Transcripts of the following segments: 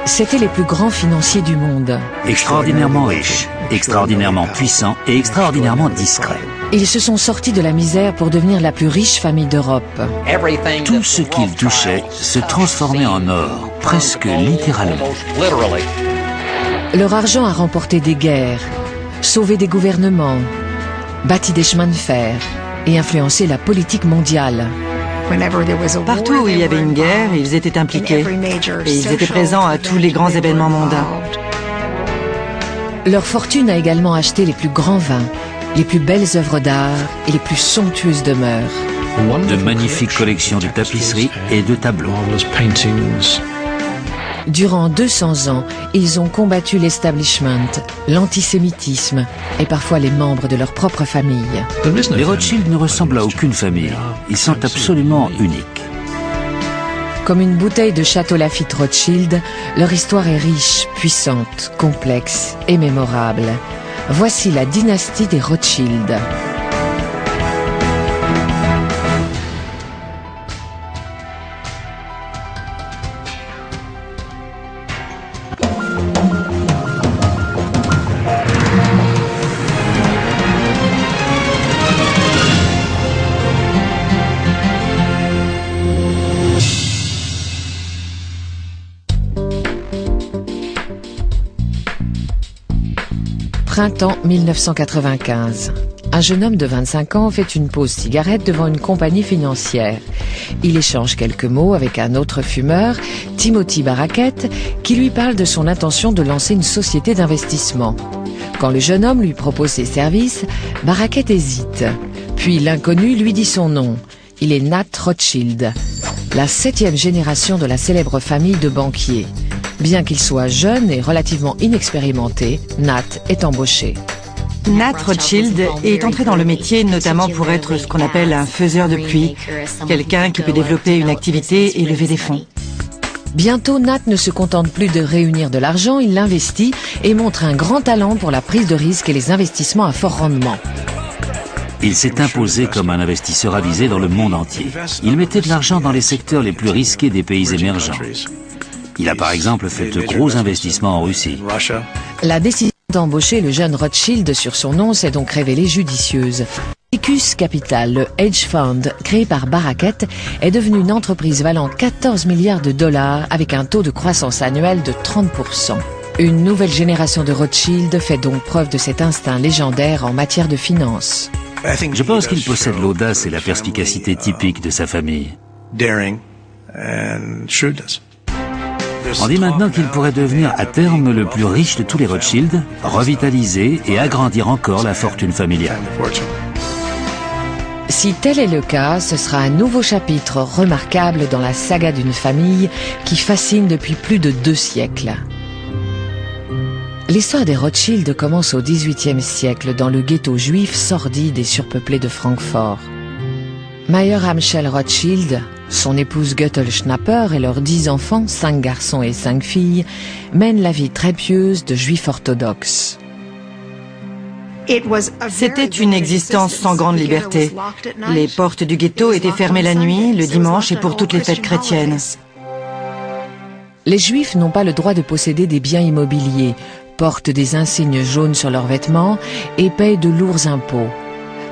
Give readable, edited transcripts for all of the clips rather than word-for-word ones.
C'étaient les plus grands financiers du monde. Extraordinairement riches, extraordinairement puissants et extraordinairement discrets. Ils se sont sortis de la misère pour devenir la plus riche famille d'Europe. Tout ce qu'ils touchaient se transformait en or, presque littéralement. Leur argent a remporté des guerres, sauvé des gouvernements, bâti des chemins de fer et influencé la politique mondiale. Partout où il y avait une guerre, ils étaient impliqués et ils étaient présents à tous les grands événements mondains. Leur fortune a également acheté les plus grands vins, les plus belles œuvres d'art et les plus somptueuses demeures. De magnifiques collections de tapisseries et de tableaux. Durant 200 ans, ils ont combattu l'establishment, l'antisémitisme et parfois les membres de leur propre famille. Les Rothschild ne ressemblent à aucune famille. Ils sont absolument uniques. Comme une bouteille de Château Lafite Rothschild, leur histoire est riche, puissante, complexe et mémorable. Voici la dynastie des Rothschild. Printemps 1995. Un jeune homme de 25 ans fait une pause cigarette devant une compagnie financière. Il échange quelques mots avec un autre fumeur, Timothy Baraket, qui lui parle de son intention de lancer une société d'investissement. Quand le jeune homme lui propose ses services, Baraket hésite. Puis l'inconnu lui dit son nom. Il est Nat Rothschild, la 7e génération de la célèbre famille de banquiers. Bien qu'il soit jeune et relativement inexpérimenté, Nat est embauché. Nat Rothschild est entré dans le métier notamment pour être ce qu'on appelle un faiseur de pluie, quelqu'un qui peut développer une activité et lever des fonds. Bientôt, Nat ne se contente plus de réunir de l'argent, il l'investit et montre un grand talent pour la prise de risque et les investissements à fort rendement. Il s'est imposé comme un investisseur avisé dans le monde entier. Il mettait de l'argent dans les secteurs les plus risqués des pays émergents. Il a par exemple fait de gros investissements en Russie. La décision d'embaucher le jeune Rothschild sur son nom s'est donc révélée judicieuse. Ticus Capital, le hedge fund créé par Baraket, est devenu une entreprise valant 14 milliards de dollars avec un taux de croissance annuel de 30%. Une nouvelle génération de Rothschild fait donc preuve de cet instinct légendaire en matière de finance. Je pense qu'il possède l'audace et la perspicacité typique de sa famille. On dit maintenant qu'il pourrait devenir à terme le plus riche de tous les Rothschild, revitaliser et agrandir encore la fortune familiale. Si tel est le cas, ce sera un nouveau chapitre remarquable dans la saga d'une famille qui fascine depuis plus de 2 siècles. L'histoire des Rothschild commence au XVIIIe siècle dans le ghetto juif sordide et surpeuplé de Francfort. Mayer Amschel Rothschild, son épouse Göttel Schnapper et leurs 10 enfants, 5 garçons et 5 filles, mènent la vie très pieuse de juifs orthodoxes. C'était une existence sans grande liberté. Les portes du ghetto étaient fermées la nuit, le dimanche et pour toutes les fêtes chrétiennes. Les juifs n'ont pas le droit de posséder des biens immobiliers, portent des insignes jaunes sur leurs vêtements et payent de lourds impôts.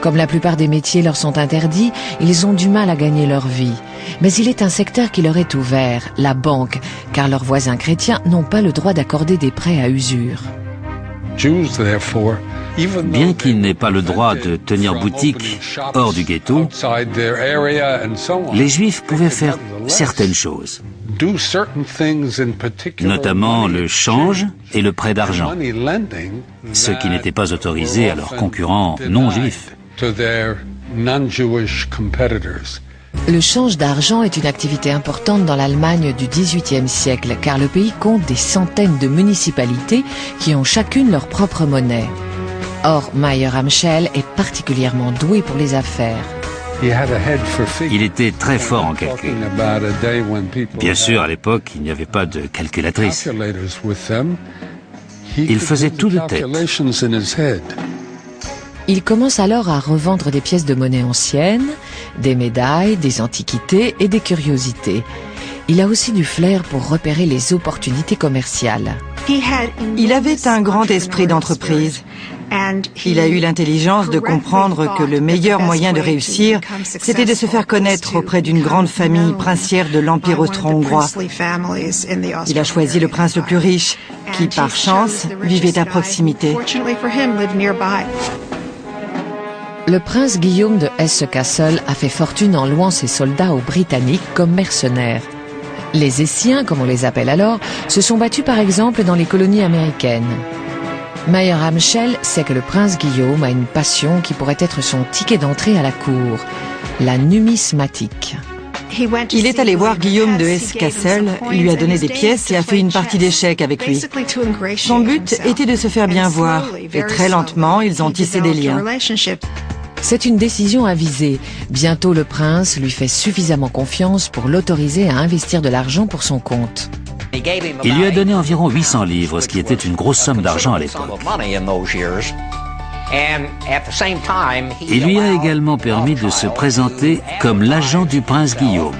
Comme la plupart des métiers leur sont interdits, ils ont du mal à gagner leur vie. Mais il est un secteur qui leur est ouvert, la banque, car leurs voisins chrétiens n'ont pas le droit d'accorder des prêts à usure. Bien qu'ils n'aient pas le droit de tenir boutique hors du ghetto, les Juifs pouvaient faire certaines choses, notamment le change et le prêt d'argent, ce qui n'était pas autorisé à leurs concurrents non-juifs. Le change d'argent est une activité importante dans l'Allemagne du XVIIIe siècle, car le pays compte des centaines de municipalités qui ont chacune leur propre monnaie. Or, Mayer Amschel est particulièrement doué pour les affaires. Il était très fort en calcul. Bien sûr, à l'époque, il n'y avait pas de calculatrice. Il faisait tout de tête. Il commence alors à revendre des pièces de monnaie anciennes, des médailles, des antiquités et des curiosités. il a aussi du flair pour repérer les opportunités commerciales. Il avait un grand esprit d'entreprise. Il a eu l'intelligence de comprendre que le meilleur moyen de réussir, c'était de se faire connaître auprès d'une grande famille princière de l'Empire austro-hongrois. Il a choisi le prince le plus riche, qui, par chance, vivait à proximité. Le prince Guillaume de Hesse-Kassel a fait fortune en louant ses soldats aux Britanniques comme mercenaires. Les Hessiens, comme on les appelle alors, se sont battus par exemple dans les colonies américaines. Mayer Amschel sait que le prince Guillaume a une passion qui pourrait être son ticket d'entrée à la cour, la numismatique. Il est allé voir Guillaume de Hesse-Kassel, lui a donné des pièces et a fait une partie d'échecs avec lui. Son but était de se faire bien voir, et très lentement, ils ont tissé des liens. C'est une décision avisée. Bientôt, le prince lui fait suffisamment confiance pour l'autoriser à investir de l'argent pour son compte. Il lui a donné environ 800 livres, ce qui était une grosse somme d'argent à l'époque. Il lui a également permis de se présenter comme l'agent du prince Guillaume.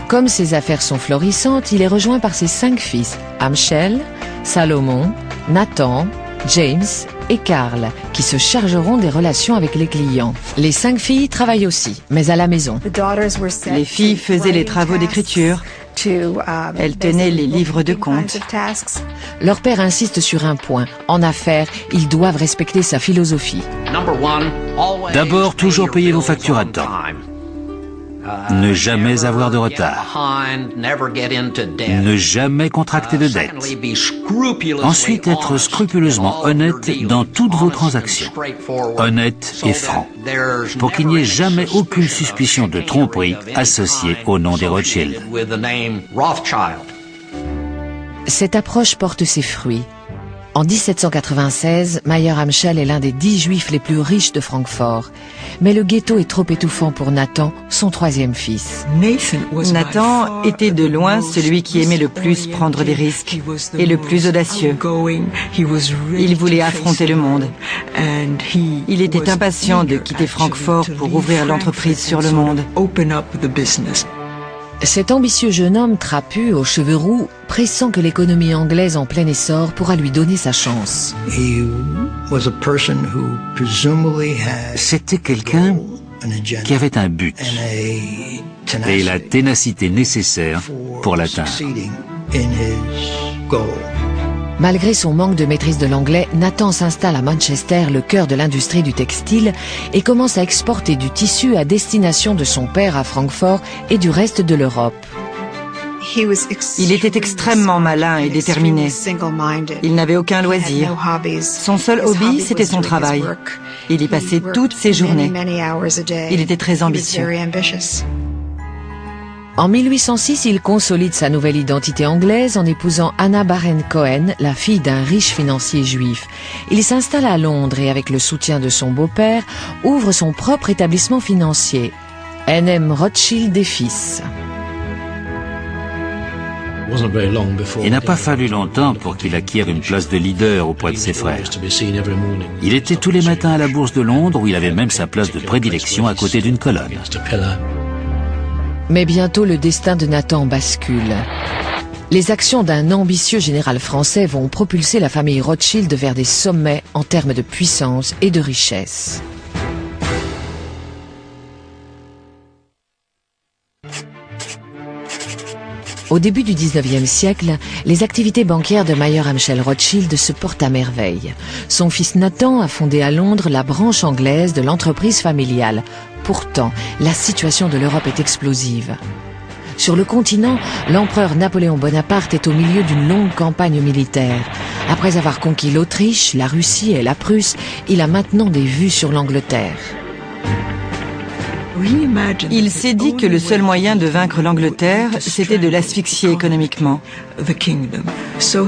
Comme ses affaires sont florissantes, il est rejoint par ses 5 fils, Amschel, Salomon, Nathan, James et Karl, qui se chargeront des relations avec les clients. Les 5 filles travaillent aussi, mais à la maison. Les filles faisaient les travaux d'écriture. Elles tenaient les livres de compte. Leur père insiste sur un point. En affaires, ils doivent respecter sa philosophie. D'abord, toujours payer vos factures à temps. Ne jamais avoir de retard. Ne jamais contracter de dette. Ensuite, être scrupuleusement honnête dans toutes vos transactions. Honnête et franc. Pour qu'il n'y ait jamais aucune suspicion de tromperie associée au nom des Rothschild. Cette approche porte ses fruits. En 1796, Mayer Amschel est l'un des 10 juifs les plus riches de Francfort. Mais le ghetto est trop étouffant pour Nathan, son 3e fils. Nathan était de loin celui qui aimait le plus prendre des risques et le plus audacieux. Il voulait affronter le monde. Il était impatient de quitter Francfort pour ouvrir l'entreprise sur le monde. Cet ambitieux jeune homme trapu, aux cheveux roux, pressent que l'économie anglaise en plein essor pourra lui donner sa chance. C'était quelqu'un qui avait un but et la ténacité nécessaire pour l'atteindre. Malgré son manque de maîtrise de l'anglais, Nathan s'installe à Manchester, le cœur de l'industrie du textile, et commence à exporter du tissu à destination de son père à Francfort et du reste de l'Europe. Il était extrêmement malin et déterminé. Il n'avait aucun loisir. Son seul hobby, c'était son travail. Il y passait toutes ses journées. Il était très ambitieux. En 1806, il consolide sa nouvelle identité anglaise en épousant Anna Barren Cohen, la fille d'un riche financier juif. Il s'installe à Londres et, avec le soutien de son beau-père, ouvre son propre établissement financier, N.M. Rothschild et Fils. Il n'a pas fallu longtemps pour qu'il acquiert une place de leader auprès de ses frères. Il était tous les matins à la Bourse de Londres, où il avait même sa place de prédilection à côté d'une colonne. Mais bientôt le destin de Nathan bascule. Les actions d'un ambitieux général français vont propulser la famille Rothschild vers des sommets en termes de puissance et de richesse. Au début du 19e siècle, les activités bancaires de Mayer Amschel Rothschild se portent à merveille. Son fils Nathan a fondé à Londres la branche anglaise de l'entreprise familiale. Pourtant, la situation de l'Europe est explosive. Sur le continent, l'empereur Napoléon Bonaparte est au milieu d'une longue campagne militaire. Après avoir conquis l'Autriche, la Russie et la Prusse, il a maintenant des vues sur l'Angleterre. Il s'est dit que le seul moyen de vaincre l'Angleterre, c'était de l'asphyxier économiquement. Son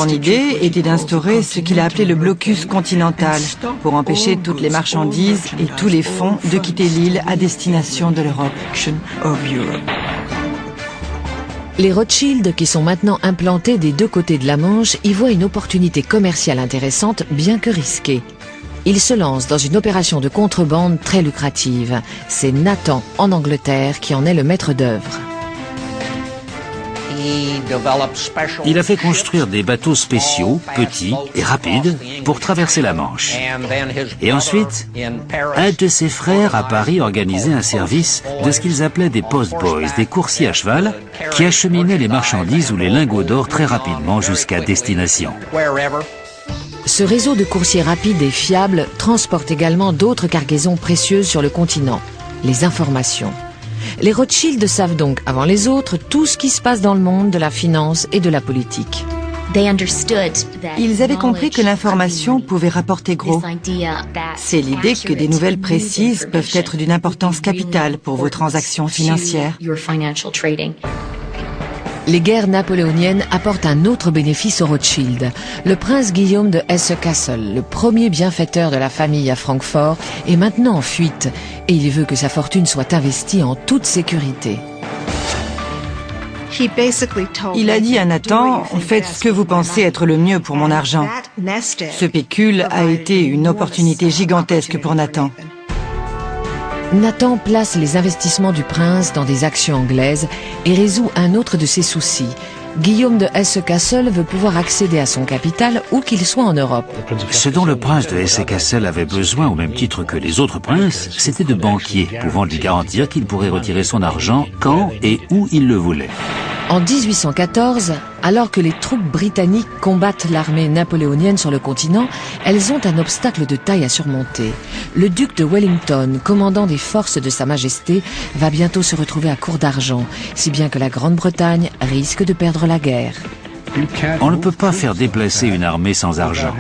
idée était d'instaurer ce qu'il a appelé le blocus continental, pour empêcher toutes les marchandises et tous les fonds de quitter l'île à destination de l'Europe. Les Rothschild, qui sont maintenant implantés des deux côtés de la Manche, y voient une opportunité commerciale intéressante, bien que risquée. Il se lance dans une opération de contrebande très lucrative. C'est Nathan, en Angleterre, qui en est le maître d'œuvre. Il a fait construire des bateaux spéciaux, petits et rapides, pour traverser la Manche. Et ensuite, un de ses frères à Paris organisait un service de ce qu'ils appelaient des post-boys, des coursiers à cheval, qui acheminaient les marchandises ou les lingots d'or très rapidement jusqu'à destination. Ce réseau de coursiers rapides et fiables transporte également d'autres cargaisons précieuses sur le continent, les informations. Les Rothschild savent donc, avant les autres, tout ce qui se passe dans le monde de la finance et de la politique. Ils avaient compris que l'information pouvait rapporter gros. C'est l'idée que des nouvelles précises peuvent être d'une importance capitale pour vos transactions financières. Les guerres napoléoniennes apportent un autre bénéfice aux Rothschild. Le prince Guillaume de Hesse-Kassel, le premier bienfaiteur de la famille à Francfort, est maintenant en fuite et il veut que sa fortune soit investie en toute sécurité. Il a dit à Nathan, faites ce que vous pensez être le mieux pour mon argent. Ce pécule a été une opportunité gigantesque pour Nathan. Nathan place les investissements du prince dans des actions anglaises et résout un autre de ses soucis. Guillaume de Hesse-Kassel veut pouvoir accéder à son capital où qu'il soit en Europe. Ce dont le prince de Hesse-Kassel avait besoin, au même titre que les autres princes, c'était de banquiers pouvant lui garantir qu'il pourrait retirer son argent quand et où il le voulait. En 1814, alors que les troupes britanniques combattent l'armée napoléonienne sur le continent, elles ont un obstacle de taille à surmonter. Le duc de Wellington, commandant des forces de Sa Majesté, va bientôt se retrouver à court d'argent, si bien que la Grande-Bretagne risque de perdre la guerre. On ne peut pas faire déplacer une armée sans argent.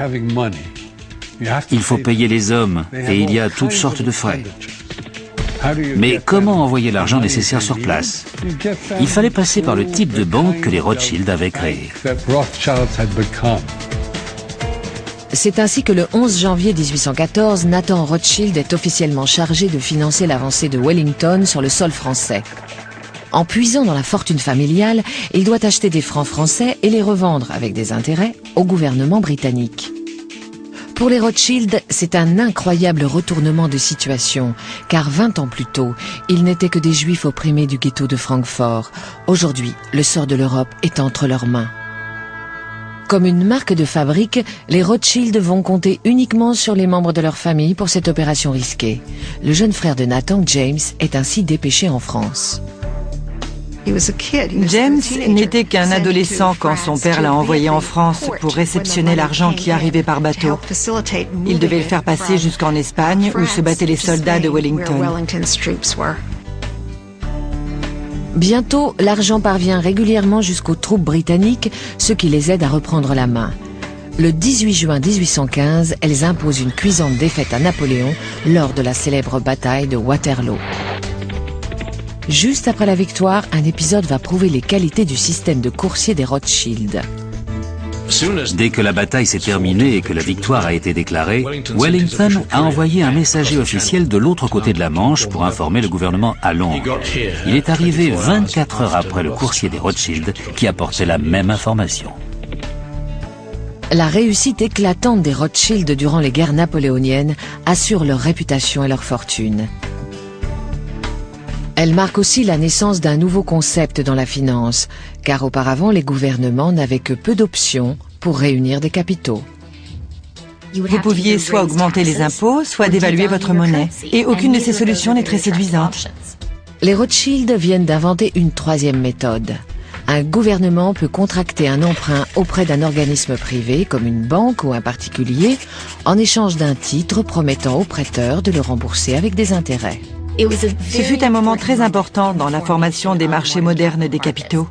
Il faut payer les hommes et il y a toutes sortes de frais. Mais comment envoyer l'argent nécessaire sur place? Il fallait passer par le type de banque que les Rothschild avaient créé. C'est ainsi que le 11 janvier 1814, Nathan Rothschild est officiellement chargé de financer l'avancée de Wellington sur le sol français. En puisant dans la fortune familiale, il doit acheter des francs français et les revendre avec des intérêts au gouvernement britannique. Pour les Rothschild, c'est un incroyable retournement de situation, car 20 ans plus tôt, ils n'étaient que des juifs opprimés du ghetto de Francfort. Aujourd'hui, le sort de l'Europe est entre leurs mains. Comme une marque de fabrique, les Rothschild vont compter uniquement sur les membres de leur famille pour cette opération risquée. Le jeune frère de Nathan, James, est ainsi dépêché en France. James n'était qu'un adolescent quand son père l'a envoyé en France pour réceptionner l'argent qui arrivait par bateau. Il devait le faire passer jusqu'en Espagne où se battaient les soldats de Wellington. Bientôt, l'argent parvient régulièrement jusqu'aux troupes britanniques, ce qui les aide à reprendre la main. Le 18 juin 1815, elles imposent une cuisante défaite à Napoléon lors de la célèbre bataille de Waterloo. Juste après la victoire, un épisode va prouver les qualités du système de coursier des Rothschild. Dès que la bataille s'est terminée et que la victoire a été déclarée, Wellington a envoyé un messager officiel de l'autre côté de la Manche pour informer le gouvernement à Londres. Il est arrivé 24 heures après le coursier des Rothschild qui apportait la même information. La réussite éclatante des Rothschild durant les guerres napoléoniennes assure leur réputation et leur fortune. Elle marque aussi la naissance d'un nouveau concept dans la finance, car auparavant les gouvernements n'avaient que peu d'options pour réunir des capitaux. Vous pouviez soit augmenter les impôts, soit dévaluer votre monnaie, et aucune de ces solutions n'est très séduisante. Les Rothschild viennent d'inventer une troisième méthode. Un gouvernement peut contracter un emprunt auprès d'un organisme privé, comme une banque ou un particulier, en échange d'un titre promettant au prêteur de le rembourser avec des intérêts. Ce fut un moment très important dans la formation des marchés modernes des capitaux.